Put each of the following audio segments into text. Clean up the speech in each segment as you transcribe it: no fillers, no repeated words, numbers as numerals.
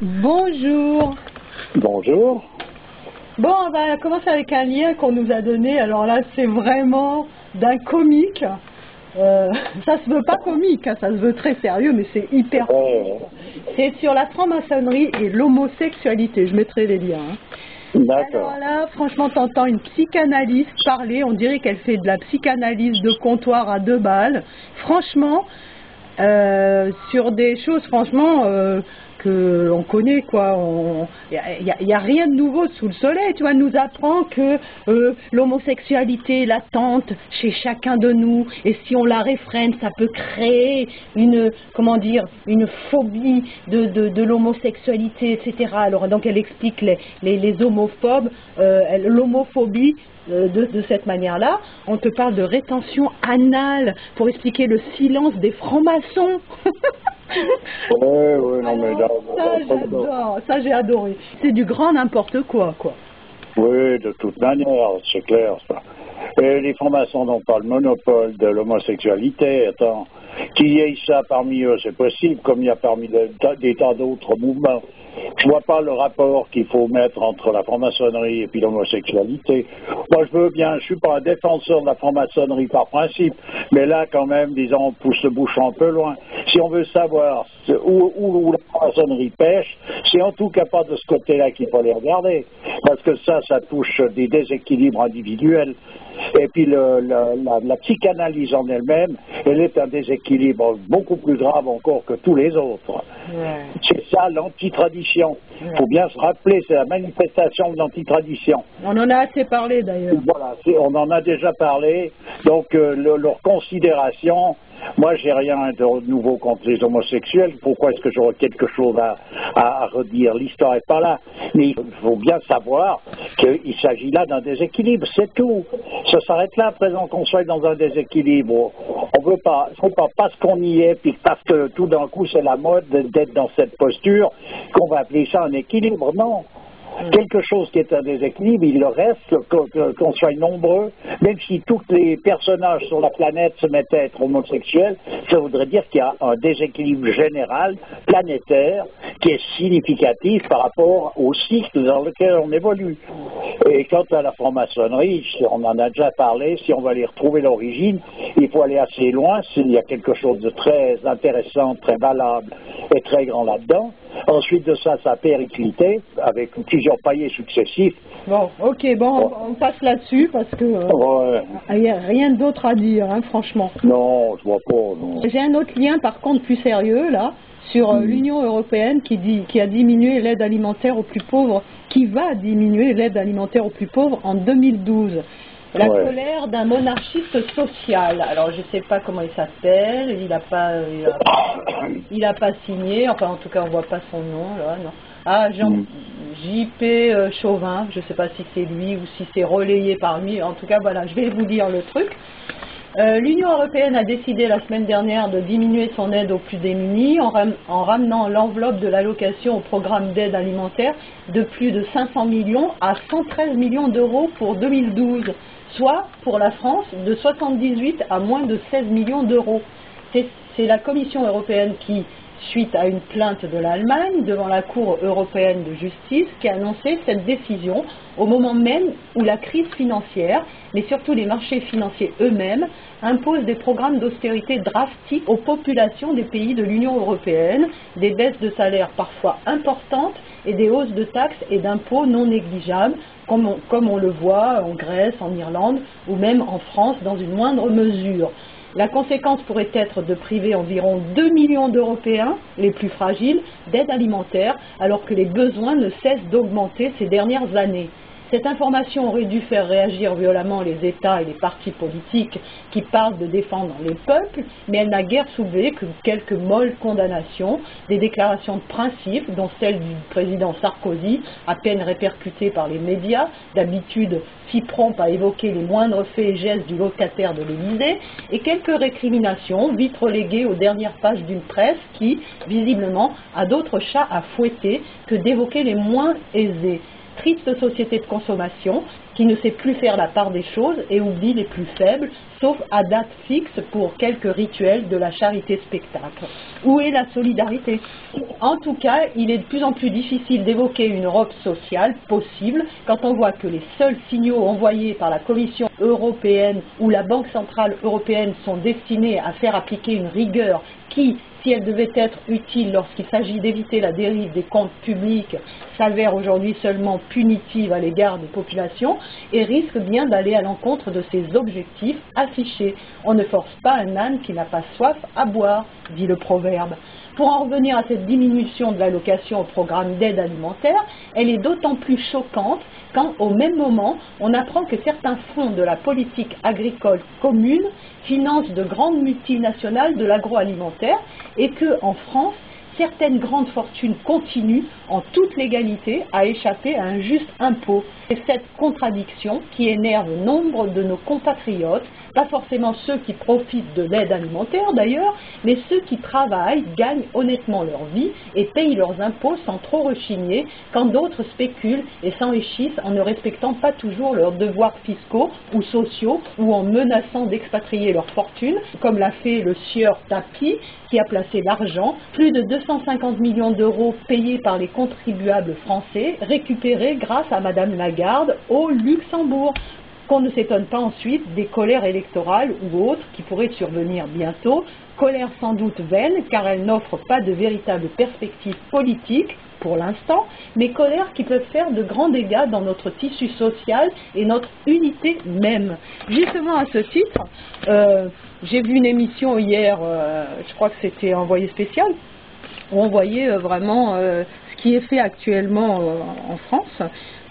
Bonjour. Bonjour. Bon, on va commencer avec un lien qu'on nous a donné. Alors là, c'est vraiment d'un comique. Ça se veut pas comique, hein, ça se veut très sérieux, mais c'est hyper comique. C'est sur la franc-maçonnerie et l'homosexualité. Je mettrai les liens. Hein. D'accord. Alors là, franchement, t'entends une psychanalyste parler. On dirait qu'elle fait de la psychanalyse de comptoir à 2 balles. Franchement, sur des choses, franchement, que on connaît, quoi. Il y a rien de nouveau sous le soleil. Tu vois, elle nous apprend que l'homosexualité est latente chez chacun de nous, et si on la réfrène, ça peut créer une, comment dire, une phobie de l'homosexualité, etc. Alors, donc, elle explique les homophobes, l'homophobie. De cette manière-là, on te parle de rétention anale pour expliquer le silence des francs-maçons. Oui, non, mais là, ça, j'adore, ça, j'ai adoré. C'est du grand n'importe quoi, quoi. Oui, de toute manière, c'est clair, ça. Et les francs-maçons n'ont pas le monopole de l'homosexualité. Attends, qu'il y ait ça parmi eux, c'est possible, comme il y a parmi des tas d'autres mouvements. Je vois pas le rapport qu'il faut mettre entre la franc-maçonnerie et puis l'homosexualité. Moi, je veux bien, je suis pas un défenseur de la franc-maçonnerie par principe, mais là, quand même, disons, on pousse le bouchon un peu loin. Si on veut savoir où la franc-maçonnerie pêche, c'est en tout cas pas de ce côté-là qu'il faut les regarder, parce que ça touche des déséquilibres individuels. Et puis la psychanalyse en elle-même, elle est un déséquilibre beaucoup plus grave encore que tous les autres. Ouais. C'est ça l'antitradition. Il faut bien se rappeler, c'est la manifestation de l'antitradition. On en a assez parlé d'ailleurs. Voilà, on en a déjà parlé. Donc leur considération, moi j'ai rien de nouveau contre les homosexuels. Pourquoi est-ce que j'aurais quelque chose à redire? L'histoire n'est pas là. Mais il faut bien savoir qu'il s'agit là d'un déséquilibre, c'est tout. Ça s'arrête là à présent qu'on soit dans un déséquilibre. On veut pas, parce qu'on y est, puis parce que tout d'un coup c'est la mode d'être dans cette posture, qu'on va appeler ça un équilibre. Non. Quelque chose qui est un déséquilibre, il le reste, qu'on soit nombreux, même si tous les personnages sur la planète se mettaient à être homosexuels, ça voudrait dire qu'il y a un déséquilibre général, planétaire, qui est significatif par rapport au cycle dans lequel on évolue. Et quant à la franc-maçonnerie, on en a déjà parlé, si on va aller retrouver l'origine, il faut aller assez loin, s'il y a quelque chose de très intéressant, très valable et très grand là-dedans. Ensuite de ça, sa périclité, avec plusieurs paliers successifs. Bon, ok, bon, on passe là-dessus, parce que il n'y a rien d'autre à dire, hein, franchement. Non, je vois pas. J'ai un autre lien, par contre, plus sérieux, là, sur l'Union européenne qui a diminué l'aide alimentaire aux plus pauvres, qui va diminuer l'aide alimentaire aux plus pauvres en 2012. La colère d'un monarchiste social. Alors, je ne sais pas comment il s'appelle, il n'a pas signé, enfin, en tout cas, on ne voit pas son nom, là, non. Ah, J.P. Chauvin, je ne sais pas si c'est lui ou si c'est relayé par lui. En tout cas, voilà, je vais vous lire le truc. L'Union européenne a décidé la semaine dernière de diminuer son aide aux plus démunis en ramenant l'enveloppe de l'allocation au programme d'aide alimentaire de plus de 500 millions à 113 millions d'euros pour 2012, soit pour la France de 78 à moins de 16 millions d'euros. C'est la Commission européenne qui, suite à une plainte de l'Allemagne devant la Cour européenne de justice, qui a annoncé cette décision au moment même où la crise financière, mais surtout les marchés financiers eux-mêmes, imposent des programmes d'austérité drastiques aux populations des pays de l'Union européenne, des baisses de salaires parfois importantes et des hausses de taxes et d'impôts non négligeables, comme on le voit en Grèce, en Irlande ou même en France dans une moindre mesure. La conséquence pourrait être de priver environ 2 millions d'Européens, les plus fragiles, d'aide alimentaire, alors que les besoins ne cessent d'augmenter ces dernières années. Cette information aurait dû faire réagir violemment les États et les partis politiques qui parlent de défendre les peuples, mais elle n'a guère soulevé que quelques molles condamnations, des déclarations de principe, dont celle du président Sarkozy, à peine répercutée par les médias, d'habitude si prompt à évoquer les moindres faits et gestes du locataire de l'Élysée, et quelques récriminations, vite reléguées aux dernières pages d'une presse qui, visiblement, a d'autres chats à fouetter que d'évoquer les moins aisés. triste société de consommation qui ne sait plus faire la part des choses et oublie les plus faibles, sauf à date fixe pour quelques rituels de la charité spectacle. Où est la solidarité? En tout cas, il est de plus en plus difficile d'évoquer une Europe sociale possible quand on voit que les seuls signaux envoyés par la Commission européenne ou la Banque centrale européenne sont destinés à faire appliquer une rigueur qui, si elle devait être utile lorsqu'il s'agit d'éviter la dérive des comptes publics, s'avère aujourd'hui seulement punitive à l'égard des populations et risque bien d'aller à l'encontre de ses objectifs affichés. On ne force pas un âne qui n'a pas soif à boire, dit le proverbe. Pour en revenir à cette diminution de l'allocation au programme d'aide alimentaire, elle est d'autant plus choquante quand, au même moment, on apprend que certains fonds de la politique agricole commune financent de grandes multinationales de l'agroalimentaire et que, en France, certaines grandes fortunes continuent, en toute légalité, à échapper à un juste impôt. C'est cette contradiction qui énerve nombre de nos compatriotes, pas forcément ceux qui profitent de l'aide alimentaire d'ailleurs, mais ceux qui travaillent, gagnent honnêtement leur vie et payent leurs impôts sans trop rechigner, quand d'autres spéculent et s'enrichissent en ne respectant pas toujours leurs devoirs fiscaux ou sociaux ou en menaçant d'expatrier leur fortune, comme l'a fait le sieur Tapi, qui a placé l'argent, plus de 250 millions d'euros payés par les contribuables français, récupérés grâce à Madame Lagarde au Luxembourg. Qu'on ne s'étonne pas ensuite des colères électorales ou autres qui pourraient survenir bientôt, colères sans doute vaines car elles n'offrent pas de véritables perspectives politiques pour l'instant, mais colères qui peuvent faire de grands dégâts dans notre tissu social et notre unité même. Justement à ce titre, j'ai vu une émission hier, je crois que c'était Envoyé spécial, où on voyait vraiment ce qui est fait actuellement en France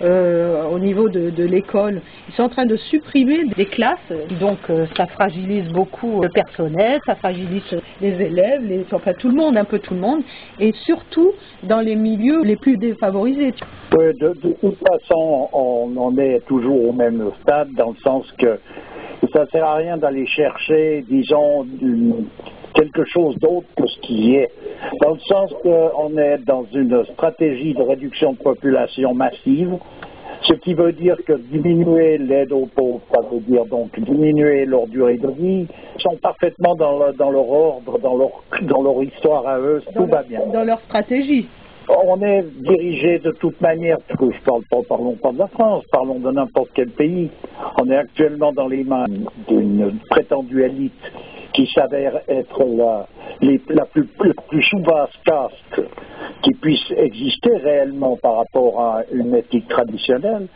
au niveau de l'école. Ils sont en train de supprimer des classes, donc ça fragilise beaucoup le personnel, ça fragilise les élèves, enfin tout le monde, un peu tout le monde, et surtout dans les milieux les plus défavorisés. Oui, de toute façon, on en est toujours au même stade, dans le sens que ça ne sert à rien d'aller chercher, disons, quelque chose d'autre que ce qui est. Dans le sens qu'on est dans une stratégie de réduction de population massive, ce qui veut dire que diminuer l'aide aux pauvres, ça veut dire donc diminuer leur durée de vie, ils sont parfaitement dans leur ordre, dans leur histoire à eux, tout va bien. Dans leur stratégie. On est dirigé de toute manière, parce que je parlons pas de la France, parlons de n'importe quel pays. On est actuellement dans les mains d'une prétendue élite qui s'avère être la plus sous-basse caste qui puisse exister réellement par rapport à une éthique traditionnelle.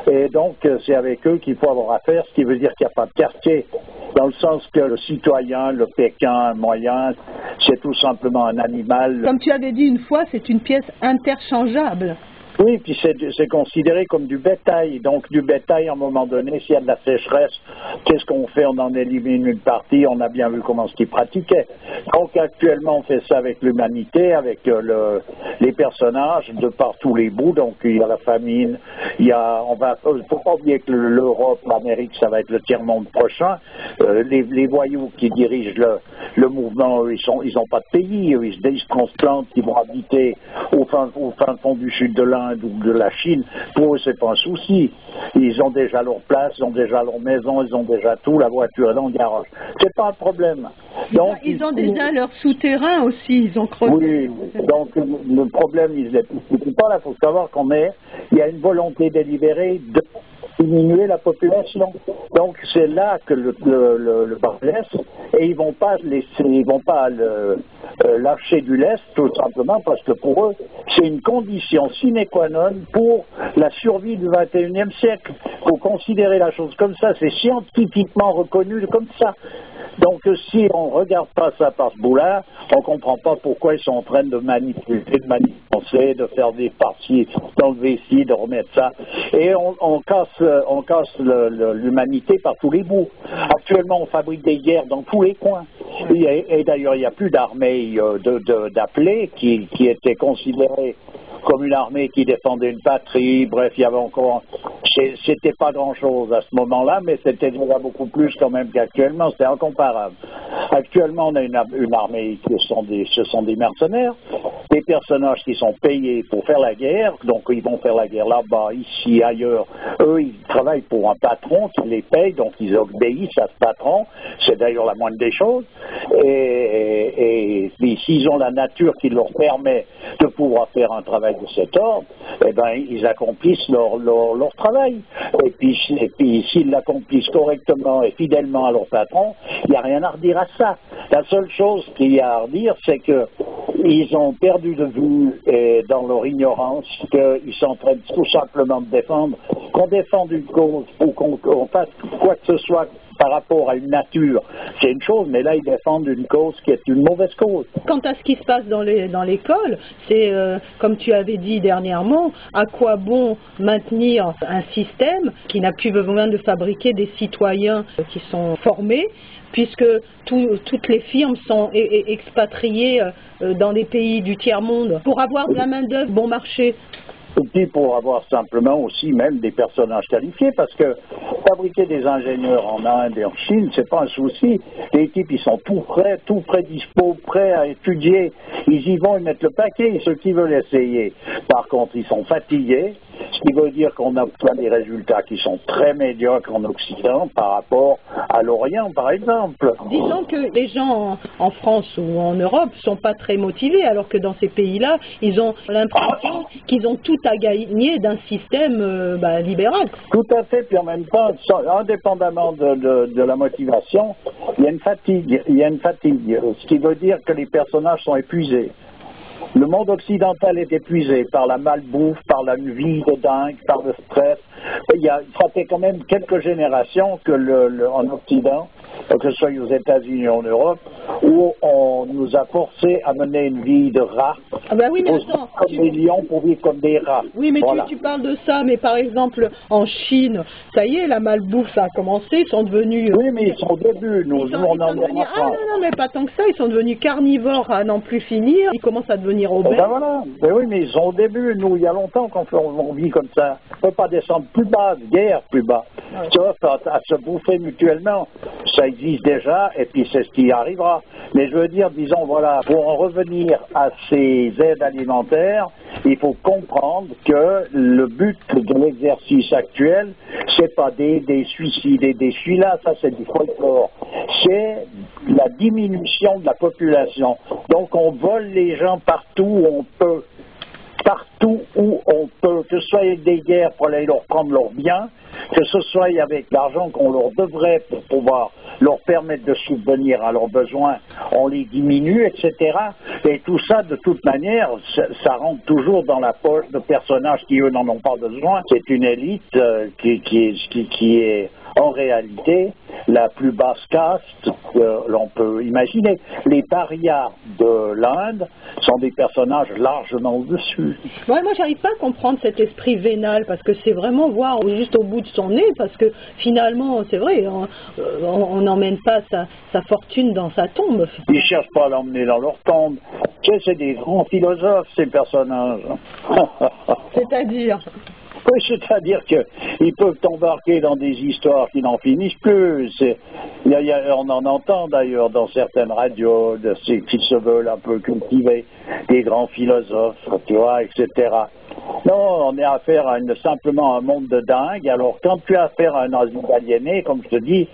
Et donc, c'est avec eux qu'il faut avoir affaire, ce qui veut dire qu'il n'y a pas de quartier, dans le sens que le citoyen, le Pékin moyen, c'est tout simplement un animal. Comme tu avais dit une fois, c'est une pièce interchangeable. Oui, puis c'est considéré comme du bétail. Donc, du bétail, à un moment donné, s'il y a de la sécheresse, qu'est-ce qu'on fait? On en élimine une partie, on a bien vu comment ce qu'ils pratiquaient. Donc, actuellement, on fait ça avec l'humanité, avec les personnages de par tous les bouts. Donc, il y a la famine, il faut pas oublier que l'Europe, l'Amérique, ça va être le tiers-monde prochain. Les voyous qui dirigent le mouvement, eux, ils ont pas de pays, eux, ils se transplantent, ils vont habiter au fin fond du sud de l'Inde ou de la Chine. Pour eux, c'est pas un souci. Ils ont déjà leur place, ils ont déjà leur maison, ils ont déjà tout, la voiture est dans le garage. C'est pas un problème. Donc, ils ont déjà leur souterrain aussi, ils ont creusé. Oui, donc le problème, ils ne pas là, il faut savoir il y a une volonté délibérée de diminuer la population. Donc c'est là que le bas blesse, et ils vont pas lâcher du lest, tout simplement parce que pour eux, c'est une condition sine qua non pour la survie du 21e siècle. Il faut considérer la chose comme ça, c'est scientifiquement reconnu comme ça. Donc si on ne regarde pas ça par ce bout-là, on ne comprend pas pourquoi ils sont en train de manipuler, de faire des parties, d'enlever ci, de remettre ça. Et on casse l'humanité par tous les bouts. Actuellement, on fabrique des guerres dans tous les coins. Et d'ailleurs, il n'y a plus d'armée d'appelés qui étaient considérés comme une armée qui défendait une patrie. Bref, il y avait encore... C'était pas grand-chose à ce moment-là, mais c'était déjà beaucoup plus quand même qu'actuellement. C'était incomparable. Actuellement, on a une armée qui ce sont des mercenaires, des personnages qui sont payés pour faire la guerre, donc ils vont faire la guerre là-bas, ici, ailleurs. Eux, ils travaillent pour un patron qui les paye, donc ils obéissent à ce patron. C'est d'ailleurs la moindre des choses. Et s'ils ont la nature qui leur permet de pouvoir faire un travail de cet ordre, eh ben, ils accomplissent leur travail. Et puis s'ils l'accomplissent correctement et fidèlement à leur patron, il n'y a rien à redire à ça. La seule chose qu'il y a à redire, c'est qu'ils ont perdu de vue, dans leur ignorance, qu'ils sont en train de, tout simplement de défendre, qu'on défende une cause ou qu'on fasse quoi que ce soit par rapport à une nature, c'est une chose, mais là, ils défendent une cause qui est une mauvaise cause. Quant à ce qui se passe dans l'école, c'est, comme tu avais dit dernièrement, à quoi bon maintenir un système qui n'a plus besoin de fabriquer des citoyens qui sont formés, puisque toutes les firmes sont expatriées dans des pays du tiers-monde pour avoir de la main-d'œuvre bon marché. Et puis pour avoir simplement aussi même des personnages qualifiés, parce que fabriquer des ingénieurs en Inde et en Chine, c'est pas un souci. Les types, ils sont tout prêts dispo, prêts à étudier. Ils y vont, ils mettent le paquet, ceux qui veulent essayer. Par contre, ils sont fatigués, ce qui veut dire qu'on obtient des résultats qui sont très médiocres en Occident par rapport à l'Orient, par exemple. Disons que les gens en France ou en Europe sont pas très motivés, alors que dans ces pays-là, ils ont l'impression qu'ils ont tout à gagner d'un système libéral. Tout à fait, puis en même temps, indépendamment de la motivation, il y a une fatigue, ce qui veut dire que les personnages sont épuisés. Le monde occidental est épuisé par la malbouffe, par la vie de dingue, par le stress. Ça fait quand même quelques générations que en Occident, que ce soit aux États-Unis ou en Europe, où on nous a forcés à mener une vie de rats. Ah ben oui, mais attends, comme des lions pour vivre comme des rats. Oui, mais voilà. tu parles de ça, mais par exemple, en Chine, ça y est, la malbouffe, ça a commencé, ils sont devenus... Oui, mais ils sont au début, nous on en est non, mais pas tant que ça, ils sont devenus carnivores à n'en plus finir, ils commencent à devenir obèses. Ben voilà, ben oui, mais ils sont au début, nous, il y a longtemps qu'on vit comme ça. On ne peut pas descendre plus bas, guerre plus bas. Ouais. Sauf à se bouffer mutuellement, ça existe déjà, et puis c'est ce qui arrivera. Mais je veux dire, disons, voilà, pour en revenir à ces aides alimentaires, il faut comprendre que le but de l'exercice actuel, c'est pas des suicides et des celui-là, ça c'est du folklore. C'est la diminution de la population. Donc on vole les gens partout où on peut. Partout où on peut, que ce soit avec des guerres pour aller leur prendre leurs biens, que ce soit avec l'argent qu'on leur devrait pour pouvoir leur permettre de subvenir à leurs besoins, on les diminue, etc. Et tout ça, de toute manière, ça rentre toujours dans la poche de personnages qui, eux, n'en ont pas besoin. C'est une élite qui est en réalité la plus basse caste que l'on peut imaginer. Les parias de l'Inde sont des personnages largement au-dessus. Ouais, moi, j'arrive pas à comprendre cet esprit vénal, parce que c'est vraiment voir juste au bout de son nez, parce que finalement, c'est vrai, on n'emmène pas sa fortune dans sa tombe. Ils ne cherchent pas à l'emmener dans leur tombe. Tu sais, c'est des grands philosophes, ces personnages. C'est-à-dire ? Oui, c'est-à-dire qu'ils peuvent t'embarquer dans des histoires qui n'en finissent plus. On en entend d'ailleurs dans certaines radios, qui se veulent un peu cultiver, des grands philosophes, tu vois, etc. Non, on est affaire à simplement un monde de dingue. Alors, quand tu as affaire à un asile aliéné, comme je te dis,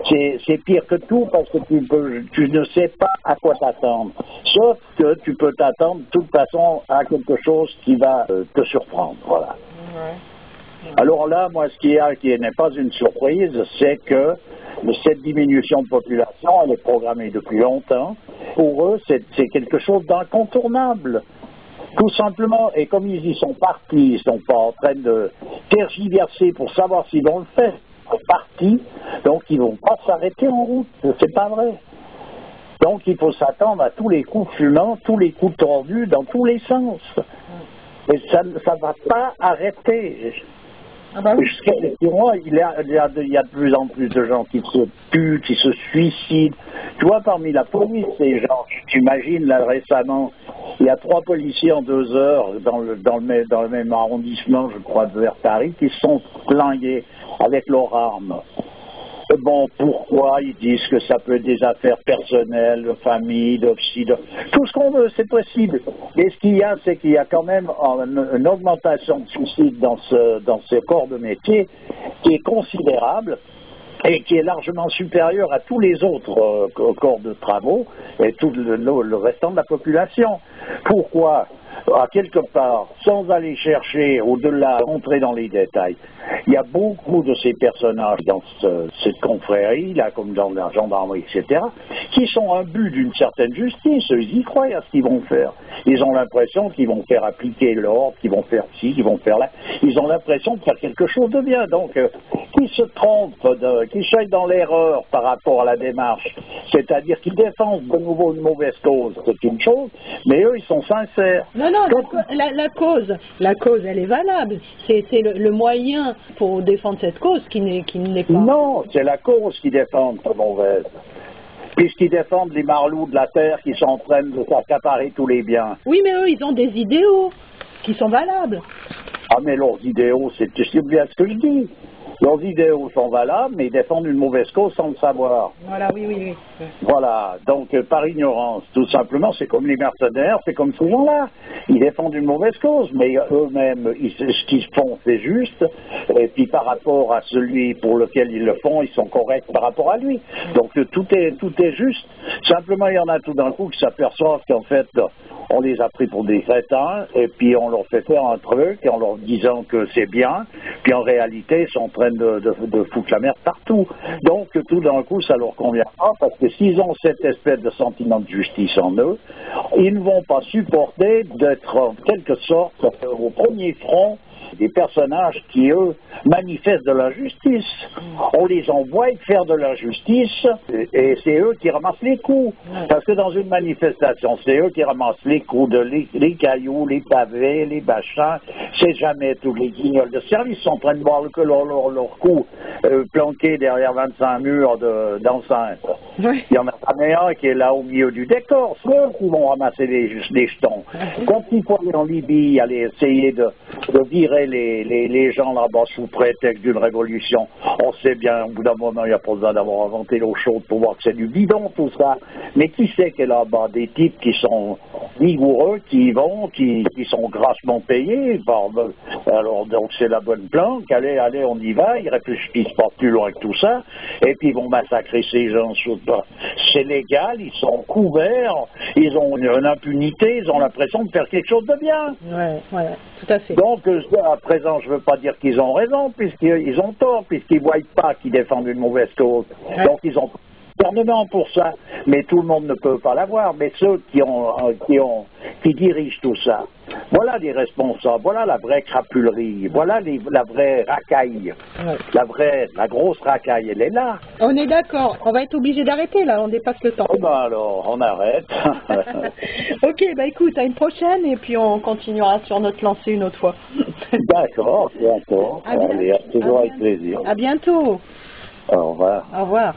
c'est pire que tout parce que tu ne sais pas à quoi t'attendre. Sauf que tu peux t'attendre de toute façon à quelque chose qui va te surprendre. Voilà. Alors là, moi, ce qui n'est pas une surprise, c'est que cette diminution de population, elle est programmée depuis longtemps. Pour eux, c'est quelque chose d'incontournable. Tout simplement, et comme ils y sont partis, ils ne sont pas en train de tergiverser pour savoir s'ils vont le faire. Ils sont partis, donc ils ne vont pas s'arrêter en route. C'est pas vrai. Donc il faut s'attendre à tous les coups fumants, tous les coups tordus dans tous les sens. Et ça ne va pas arrêter. Ah bah oui. Pour moi, il y a de plus en plus de gens qui se tuent, qui se suicident. Tu vois, parmi la police, ces gens, tu imagines, là, récemment, il y a 3 policiers en 2 heures dans le même arrondissement, je crois, vers Paris, qui se sont flingués avec leurs armes. Bon, pourquoi? Ils disent que ça peut être des affaires personnelles, de famille, d'obside, tout ce qu'on veut, c'est possible. Mais ce qu'il y a, c'est qu'il y a quand même une augmentation de suicides dans ce corps de métier qui est considérable et qui est largement supérieure à tous les autres corps de travaux et tout le restant de la population. Pourquoi? À quelque part, sans aller chercher au-delà, rentrer dans les détails, il y a beaucoup de ces personnages dans cette confrérie, là, comme dans la gendarmerie, etc., qui sont imbues d'une certaine justice. Ils y croient à ce qu'ils vont faire. Ils ont l'impression qu'ils vont faire appliquer l'ordre, qu'ils vont faire ci, qu'ils vont faire là. Ils ont l'impression de faire quelque chose de bien. Donc, qu'ils se trompent, qu'ils soient dans l'erreur par rapport à la démarche, c'est-à-dire qu'ils défendent de nouveau une mauvaise cause, c'est une chose, mais eux, ils sont sincères. Non, la cause, elle est valable. C'est le moyen pour défendre cette cause qui ne l'est pas. Non, c'est la cause qui défend cette mauvaise. Puisqu'ils défendent les marlous de la terre qui sont en train de s'accaparer tous les biens. Oui, mais eux, ils ont des idéaux qui sont valables. Ah, mais leurs idéaux, c'est bien ce que je dis. Leurs idéaux sont valables, mais ils défendent une mauvaise cause sans le savoir. Voilà, oui. Voilà, donc par ignorance, tout simplement, c'est comme les mercenaires, c'est comme ces gens-là. Ils défendent une mauvaise cause, mais eux-mêmes, ce qu'ils font, c'est juste, et puis par rapport à celui pour lequel ils le font, ils sont corrects par rapport à lui. Donc tout est juste. Simplement, il y en a tout d'un coup qui s'aperçoivent qu'en fait, on les a pris pour des crétins, et puis on leur fait faire un truc, en leur disant que c'est bien, puis en réalité, ils sont en train de foutre la merde partout. Donc, tout d'un coup, ça leur convient pas, parce que s'ils ont cette espèce de sentiment de justice en eux, ils ne vont pas supporter d'être, en quelque sorte, au premier front des personnages qui, eux, manifestent de la justice. On les envoie faire de la justice et c'est eux qui ramassent les coups. Parce que dans une manifestation, c'est eux qui ramassent les coups, les cailloux, les pavés, les machins. C'est jamais tous les guignols de service sont en train de boire leur coup planqués derrière 25 murs d'enceinte. Oui. Il y en a jamais un qui est là au milieu du décor. C'est eux qui vont ramasser les jetons. Quand il faut aller en Libye, aller essayer de virer les gens là-bas sous prétexte d'une révolution. On sait bien, au bout d'un moment, il n'y a pas besoin d'avoir inventé l'eau chaude pour voir que c'est du bidon, tout ça. Mais qui sait qu'il y a là-bas des types qui sont vigoureux, qui y vont, qui sont grassement payés. Alors, donc, c'est la bonne planque. Allez, on y va. Ils réfléchissent pas plus loin que tout ça. Et puis, ils vont massacrer ces gens. C'est légal, ils sont couverts, ils ont une impunité, ils ont l'impression de faire quelque chose de bien. Ouais, tout à fait. Donc, à présent, je ne veux pas dire qu'ils ont raison, puisqu'ils ont tort, puisqu'ils ne voient pas qu'ils défendent une mauvaise cause. Ouais. Donc, ils ont gouvernement pour ça, mais tout le monde ne peut pas l'avoir. Mais ceux qui dirigent tout ça, voilà les responsables, voilà la vraie crapulerie, voilà la vraie racaille, la grosse racaille, elle est là. On est d'accord, on va être obligé d'arrêter là, on dépasse le temps. Eh ben alors, on arrête. Ok, écoute, à une prochaine et puis on continuera sur notre lancée une autre fois. D'accord. Allez, toujours avec plaisir. À bientôt. Au revoir. Au revoir.